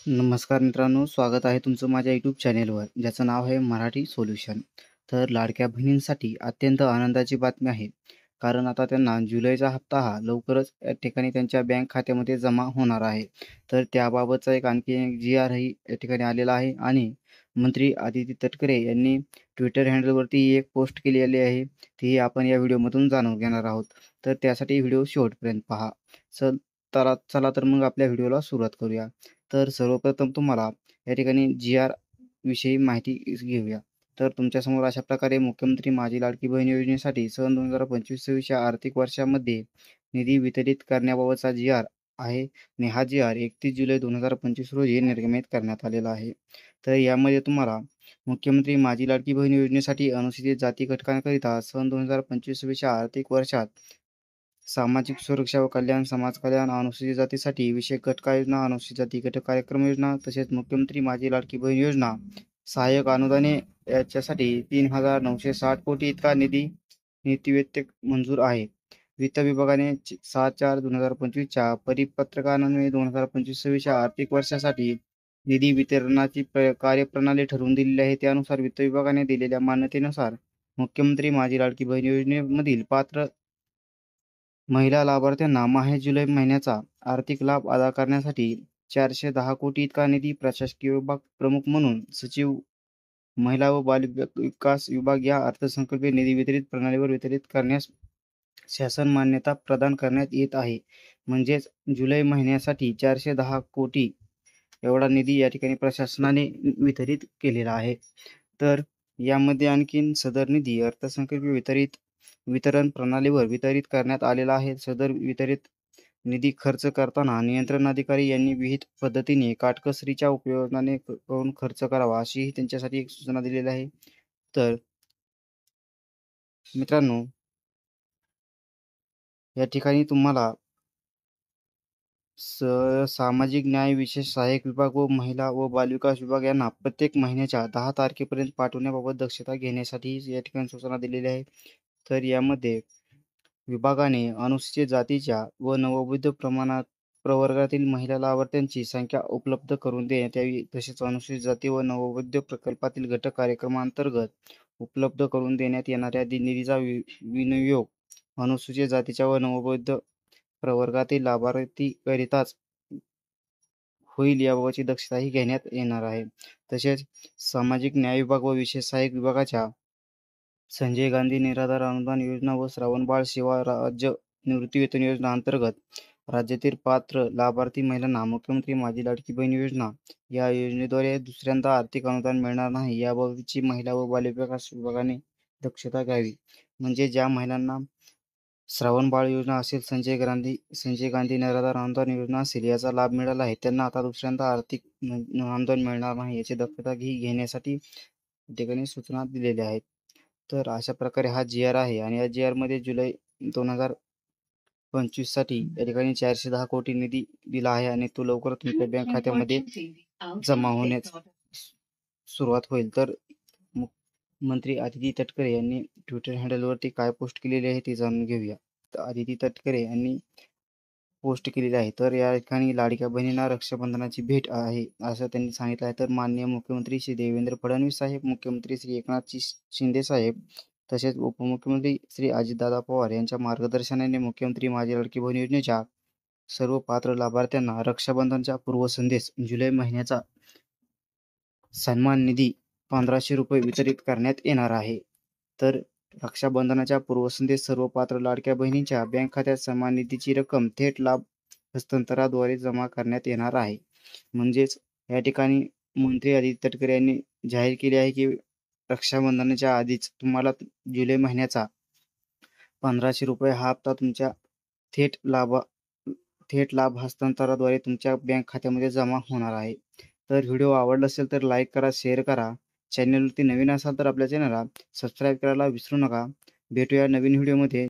नमस्कार मित्रांनो, स्वागत आहे तुमचं माझ्या यूट्यूब चॅनेलवर, ज्याचं नाव आहे मराठी सोल्युशन. तर लाडक्या बहिणींसाठी अत्यंत आनंदाची बातमी आहे. कारण आता त्यांना जुलैचा हप्ता हा लवकरच या ठिकाणी त्यांच्या बँक खात्यामध्ये जमा होणार आहे. तर त्याबाबतचा आणखी एक जी-आरही या ठिकाणी आलेला आहे आणि मंत्री आदिती तटकरे यांनी ट्विटर हँडलवरती एक पोस्ट केलेली आहे. ती आपण या व्हिडिओमधून जाणून घेणार आहोत. तर त्यासाठी व्हिडिओ शेवटपर्यंत पहा. चल चला तर मग आपल्या व्हिडिओला सुरुवात करूया. तर सर्वप्रथम तुम्हाला या ठिकाणी जी-आर विषयी माहिती घेऊया. तर तुमच्यासमोर अशा प्रकारे मुख्यमंत्री माझी लाडकी बहीण योजनेसाठी सन 2025-26 या आर्थिक वर्षामध्ये निधी वितरित करण्याबाबतचा जी-आर आहे आणि हा जी-आर 31 जुलै 2025 रोजी निर्गमित करण्यात आलेला आहे. तर यामध्ये तुम्हाला मुख्यमंत्री माझी लाडकी बहीण योजनेसाठी अनुसूचित जाती घटकांकरिता सन 2025-26 या आर्थिक वर्षात सामाजिक सुरक्षा व कल्याण, समाज कल्याण, अनुसूचित जातीसाठी विशेष घटक योजना, अनुसूचित जाती घटक कार्यक्रम योजना, तसेच मुख्यमंत्री माझी लाडकी बहीण योजना सहाय्यक अनुदाने याच्यासाठी 3,960 कोटी इतका निधी नीतिविषयक मंजूर आहे. वित्त विभागाने 7/4/2025च्या परिपत्रकान्वये 2025-26 या आर्थिक वर्षासाठी निधी वितरणाची कार्यप्रणाली ठरवून दिलेली आहे. त्यानुसार वित्त विभागाने दिलेल्या मान्यतेनुसार मुख्यमंत्री माझी लाडकी बहीण योजनेमधील पात्र महिला लाभार्थ्यांना माहे-जुलै महिन्याचा आर्थिक लाभ अदा करण्यासाठी 410 कोटी इतका निधी प्रशासकीय विभाग प्रमुख म्हणून सचिव, महिला व बालविकास विभाग या अर्थसंकल्पीय निधी वितरित प्रणालीवर वितरित करण्यास शासन मान्यता प्रदान करण्यात येत आहे. म्हणजेच जुलै महिन्यासाठी 410 कोटी एवढा निधी या ठिकाणी प्रशासनाने वितरित केलेला आहे. तर यामध्ये आणखीन सदर निधी अर्थसंकल्पीय वितरण प्रणालीवर वितरित करण्यात आलेला आहे. सदर वितरित निधी खर्च करताना नियंत्रण अधिकारी यांनी विहित पद्धतीने काटकसरीच्या उपयोगाने करून खर्च करावा, अशीही त्यांच्यासाठी एक सूचना दिलेली आहे. तर मित्रांनो, या ठिकाणी तुम्हाला सामाजिक न्याय विशेष सहाय्यक विभाग व महिला व बालविकास विभाग यांना प्रत्येक महिन्याच्या 10 तारखेपर्यंत पाठवण्याबाबत दक्षता घेण्यासाठी या ठिकाणी सूचना दिलेली आहे. तर यामध्ये विभागाने अनुसूचित जातीच्या व नवोदित प्रवर्गातील महिला लाभार्थ्यांची संख्या उपलब्ध करून देण्यात यावी. तसेच अनुसूचित जाती व नवोदित प्रकल्पातील घटक कार्यक्रमांतर्गत उपलब्ध करून देण्यात येणाऱ्या निधीचा विनियोग अनुसूचित जातीच्या व नवोदित प्रवर्गातील लाभार्थीकरिताच होईल याबाबतची दक्षताही घेण्यात येणार आहे. तसेच सामाजिक न्याय विभाग व विशेष सहाय्यक विभागाच्या संजय गांधी निराधार अनुदान योजना व श्रावणबाळ सेवा राज्य निवृत्तीवेतन योजना अंतर्गत राज्यातील पात्र लाभार्थी महिलांना मुख्यमंत्री माझी लाडकी बहीण योजना या योजनेद्वारे दुसऱ्यांदा आर्थिक अनुदान मिळणार नाही, याबाबतची महिला व बालविकास विभागाने दक्षता घ्यावी. म्हणजे ज्या महिलांना श्रावणबाळ योजना असेल, संजय गांधी निराधार अनुदान योजना असेल, याचा लाभ मिळाला आहे, त्यांना आता दुसऱ्यांदा आर्थिक अनुदान मिळणार नाही याची दक्षता घेण्यासाठी ठिकाणी सूचना दिलेल्या आहेत. तर अशा प्रकारे हा जी-आर आहे आणि या जी-आरमध्ये जुलै 2025 साठी या ठिकाणी 410 कोटी निधी दिला आहे आणि तो लवकरच तुमच्या बँक खात्यामध्ये जमा होण्यास सुरुवात होईल. तर मंत्री आदिती तटकरे यांनी ट्विटर हँडलवरती काय पोस्ट केलेली आहे ते जाणून घेऊया. तर आदिती तटकरे यांनी पोस्ट केलेली आहे. तर या ठिकाणी लाडक्या बहिणींना रक्षाबंधनाची भेट आहे असं त्यांनी सांगितलं आहे. तर माननीय मुख्यमंत्री श्री देवेंद्र फडणवीस साहेब, मुख्यमंत्री श्री एकनाथ शिंदे साहेब, तसेच उपमुख्यमंत्री श्री अजितदादा पवार यांच्या मार्गदर्शनाने मुख्यमंत्री माझी लाडकी बहीण योजनेच्या सर्व पात्र लाभार्थ्यांना रक्षाबंधनचा पूर्वसंदेश जुलै महिन्याचा सन्मान निधी 1,500 रुपये वितरित करण्यात येणार आहे. तर रक्षाबंधनाच्या पूर्वसंध्येस सर्व पात्र लाडक्या बहिणींच्या बँक खात्यात सन्मान निधीची रक्कम थेट लाभ हस्तांतरणाद्वारे जमा करण्यात येणार आहे. म्हणजेच या ठिकाणी मंत्री आदित्य तटकरे यांनी जाहीर केले आहे की रक्षाबंधनाच्या आधीच तुम्हाला जुलै महिन्याचा 1,500 रुपये हा हप्ता तुमच्या थेट लाभ हस्तांतरणाद्वारे तुमच्या बँक खात्यामध्ये जमा होणार आहे. तर व्हिडिओ आवडला असेल तर लाईक करा, शेअर करा. चॅनलवरती नवीन असाल तर आपल्या चॅनलला सबस्क्राईब करायला विसरू नका. भेटूया नवीन व्हिडिओमध्ये.